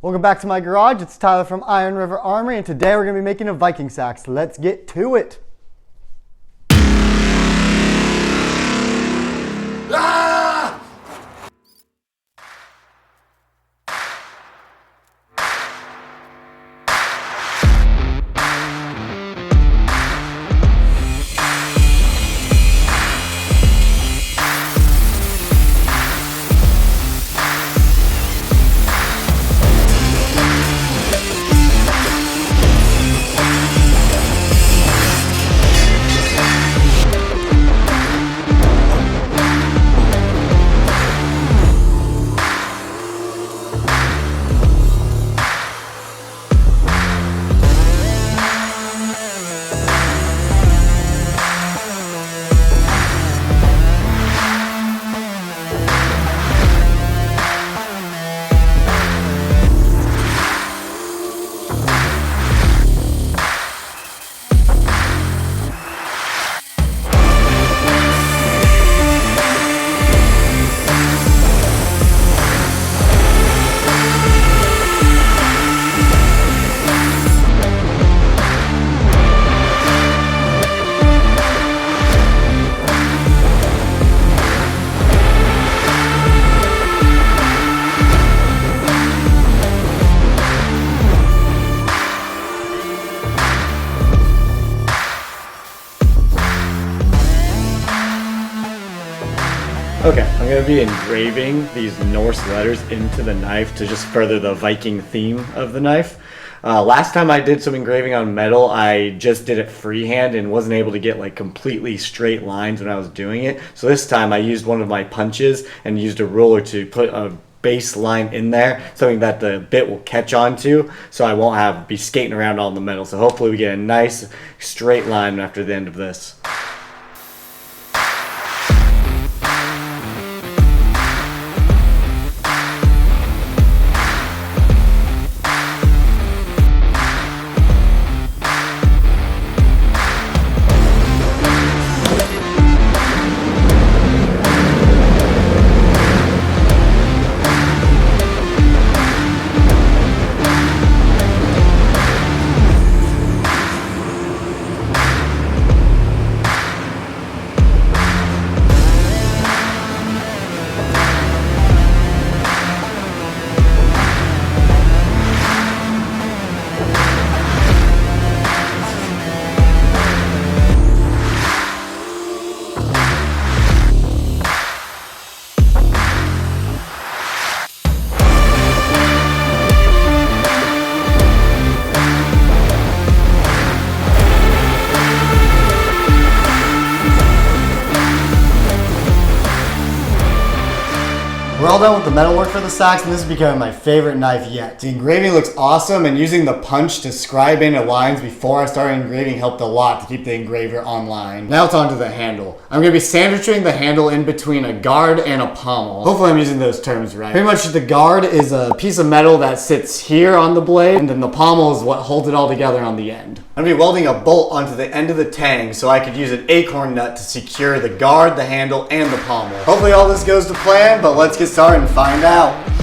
Welcome back to my garage. It's Tyler from Iron River Armory, and today we're going to be making a Viking Seax. Let's get to it. Okay, I'm going to be engraving these Norse letters into the knife to just further the Viking theme of the knife. Last time I did some engraving on metal, I just did it freehand and wasn't able to get like completely straight lines when I was doing it. So this time I used one of my punches and used a ruler to put a base line in there, something that the bit will catch on to, so I won't be skating around on the metal. So hopefully we get a nice straight line after the end of this. We're all done with the metal work for the Seax, and this is becoming my favorite knife yet. The engraving looks awesome, and using the punch to scribe in the lines before I started engraving helped a lot to keep the engraver online. Now it's on to the handle. I'm going to be sandwiching the handle in between a guard and a pommel. Hopefully I'm using those terms right. Pretty much the guard is a piece of metal that sits here on the blade, and then the pommel is what holds it all together on the end. I'm going to be welding a bolt onto the end of the tang so I could use an acorn nut to secure the guard, the handle, and the pommel. Hopefully all this goes to plan, but let's get started and find out.